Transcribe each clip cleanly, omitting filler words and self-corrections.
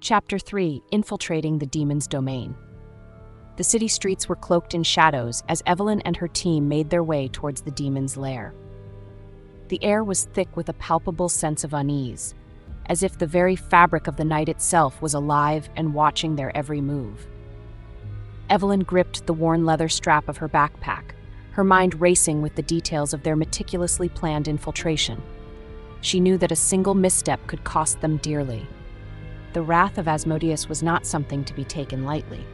Chapter 3: Infiltrating the Demon's Domain. The city streets were cloaked in shadows as Evelyn and her team made their way towards the demon's lair. The air was thick with a palpable sense of unease, as if the very fabric of the night itself was alive and watching their every move. Evelyn gripped the worn leather strap of her backpack, her mind racing with the details of their meticulously planned infiltration. She knew that a single misstep could cost them dearly. The wrath of Asmodeus was not something to be taken lightly.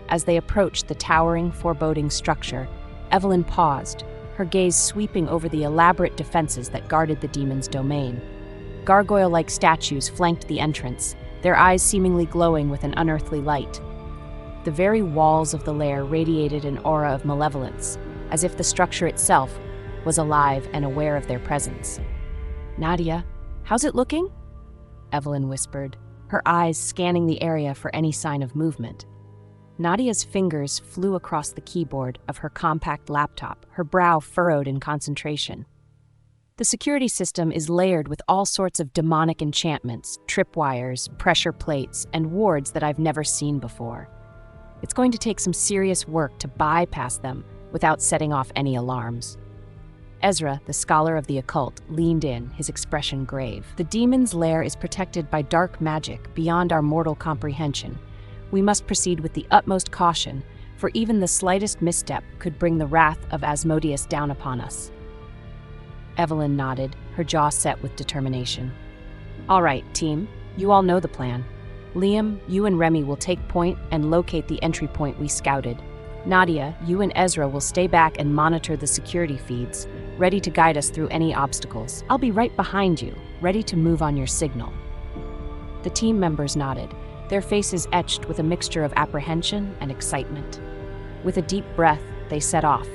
As they approached the towering, foreboding structure, Evelyn paused, her gaze sweeping over the elaborate defenses that guarded the demon's domain. Gargoyle-like statues flanked the entrance, their eyes seemingly glowing with an unearthly light. The very walls of the lair radiated an aura of malevolence, as if the structure itself was alive and aware of their presence. "Nadia, how's it looking?" Evelyn whispered, her eyes scanning the area for any sign of movement. Nadia's fingers flew across the keyboard of her compact laptop, her brow furrowed in concentration. The security system is layered with all sorts of demonic enchantments, tripwires, pressure plates, and wards that I've never seen before. It's going to take some serious work to bypass them without setting off any alarms. Ezra, the scholar of the occult, leaned in, his expression grave. "The demon's lair is protected by dark magic beyond our mortal comprehension. We must proceed with the utmost caution, for even the slightest misstep could bring the wrath of Asmodeus down upon us." Evelyn nodded, her jaw set with determination. "All right, team, you all know the plan. Liam, you and Remy will take point and locate the entry point we scouted. Nadia, you and Ezra will stay back and monitor the security feeds, ready to guide us through any obstacles. I'll be right behind you, ready to move on your signal." The team members nodded, their faces etched with a mixture of apprehension and excitement. With a deep breath, they set off,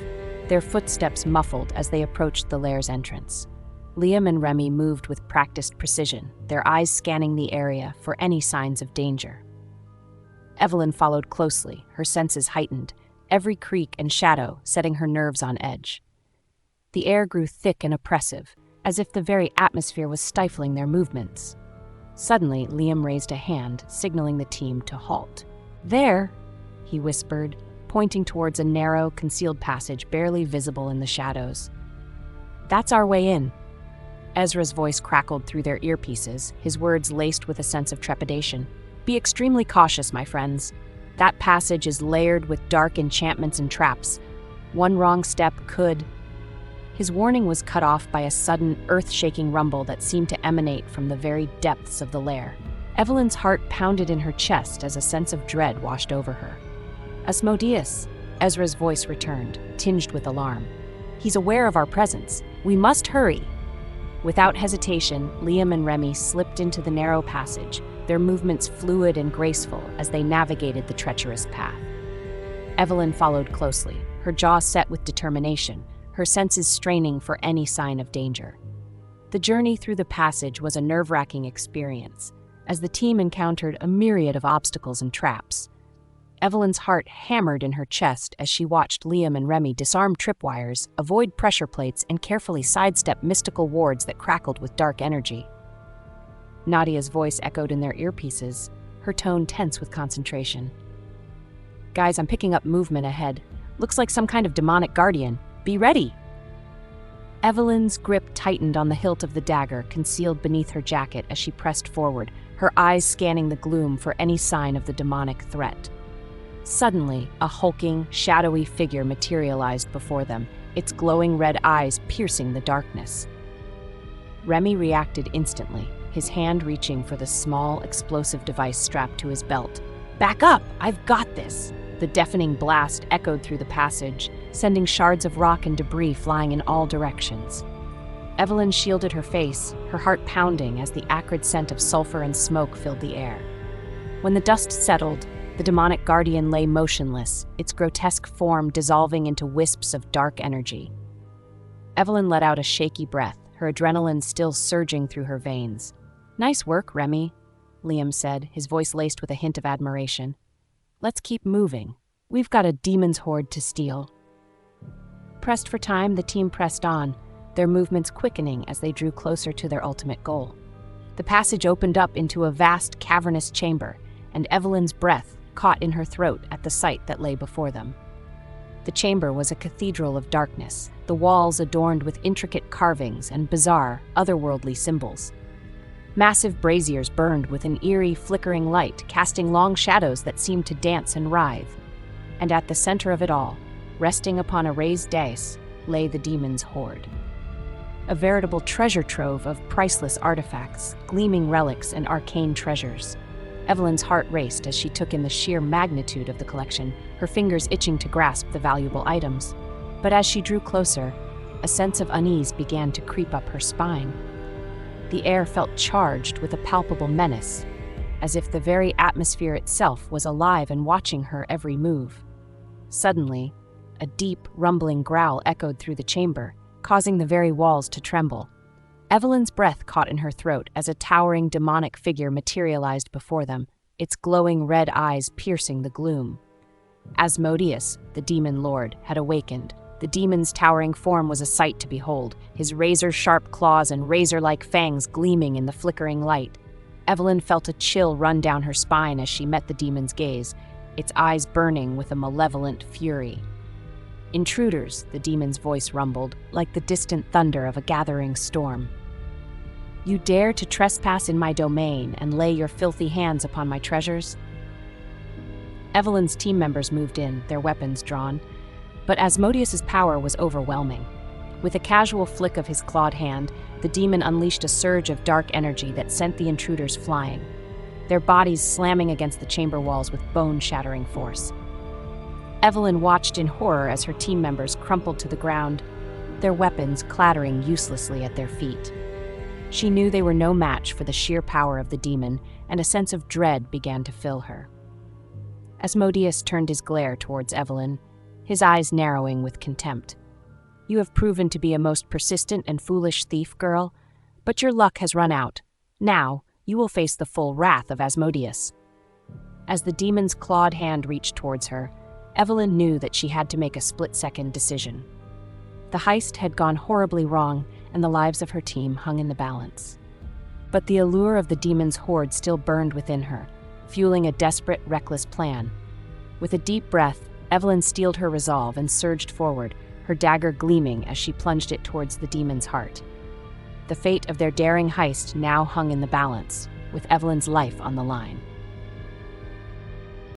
their footsteps muffled as they approached the lair's entrance. Liam and Remy moved with practiced precision, their eyes scanning the area for any signs of danger. Evelyn followed closely, her senses heightened, every creak and shadow setting her nerves on edge. The air grew thick and oppressive, as if the very atmosphere was stifling their movements. Suddenly, Liam raised a hand, signaling the team to halt. "There," he whispered, pointing towards a narrow, concealed passage barely visible in the shadows. "That's our way in." Ezra's voice crackled through their earpieces, his words laced with a sense of trepidation. "Be extremely cautious, my friends. That passage is layered with dark enchantments and traps. One wrong step could—" His warning was cut off by a sudden, earth-shaking rumble that seemed to emanate from the very depths of the lair. Evelyn's heart pounded in her chest as a sense of dread washed over her. "Asmodeus," Ezra's voice returned, tinged with alarm. "He's aware of our presence. We must hurry." Without hesitation, Liam and Remy slipped into the narrow passage, their movements fluid and graceful as they navigated the treacherous path. Evelyn followed closely, her jaw set with determination, her senses straining for any sign of danger. The journey through the passage was a nerve-wracking experience, as the team encountered a myriad of obstacles and traps. Evelyn's heart hammered in her chest as she watched Liam and Remy disarm tripwires, avoid pressure plates, and carefully sidestep mystical wards that crackled with dark energy. Nadia's voice echoed in their earpieces, her tone tense with concentration. "Guys, I'm picking up movement ahead. Looks like some kind of demonic guardian. Be ready!" Evelyn's grip tightened on the hilt of the dagger concealed beneath her jacket as she pressed forward, her eyes scanning the gloom for any sign of the demonic threat. Suddenly, a hulking, shadowy figure materialized before them, its glowing red eyes piercing the darkness. Remy reacted instantly, his hand reaching for the small, explosive device strapped to his belt. "Back up! I've got this!" The deafening blast echoed through the passage, sending shards of rock and debris flying in all directions. Evelyn shielded her face, her heart pounding as the acrid scent of sulfur and smoke filled the air. When the dust settled, the demonic guardian lay motionless, its grotesque form dissolving into wisps of dark energy. Evelyn let out a shaky breath, her adrenaline still surging through her veins. "Nice work, Remy," Liam said, his voice laced with a hint of admiration. "Let's keep moving. We've got a demon's hoard to steal." Pressed for time, the team pressed on, their movements quickening as they drew closer to their ultimate goal. The passage opened up into a vast, cavernous chamber, and Evelyn's breath caught in her throat at the sight that lay before them. The chamber was a cathedral of darkness, the walls adorned with intricate carvings and bizarre, otherworldly symbols. Massive braziers burned with an eerie, flickering light, casting long shadows that seemed to dance and writhe. And at the center of it all, resting upon a raised dais, lay the demon's hoard. A veritable treasure trove of priceless artifacts, gleaming relics, and arcane treasures. Evelyn's heart raced as she took in the sheer magnitude of the collection, her fingers itching to grasp the valuable items. But as she drew closer, a sense of unease began to creep up her spine. The air felt charged with a palpable menace, as if the very atmosphere itself was alive and watching her every move. Suddenly, a deep, rumbling growl echoed through the chamber, causing the very walls to tremble. Evelyn's breath caught in her throat as a towering demonic figure materialized before them, its glowing red eyes piercing the gloom. Asmodeus, the demon lord, had awakened. The demon's towering form was a sight to behold, his razor-sharp claws and razor-like fangs gleaming in the flickering light. Evelyn felt a chill run down her spine as she met the demon's gaze, its eyes burning with a malevolent fury. "Intruders," the demon's voice rumbled, like the distant thunder of a gathering storm. "You dare to trespass in my domain and lay your filthy hands upon my treasures?" Evelyn's team members moved in, their weapons drawn, but Asmodeus's power was overwhelming. With a casual flick of his clawed hand, the demon unleashed a surge of dark energy that sent the intruders flying, their bodies slamming against the chamber walls with bone-shattering force. Evelyn watched in horror as her team members crumpled to the ground, their weapons clattering uselessly at their feet. She knew they were no match for the sheer power of the demon, and a sense of dread began to fill her. Asmodeus turned his glare towards Evelyn, his eyes narrowing with contempt. "You have proven to be a most persistent and foolish thief, girl, but your luck has run out. Now, you will face the full wrath of Asmodeus." As the demon's clawed hand reached towards her, Evelyn knew that she had to make a split-second decision. The heist had gone horribly wrong, and the lives of her team hung in the balance. But the allure of the demon's hoard still burned within her, fueling a desperate, reckless plan. With a deep breath, Evelyn steeled her resolve and surged forward, her dagger gleaming as she plunged it towards the demon's heart. The fate of their daring heist now hung in the balance, with Evelyn's life on the line.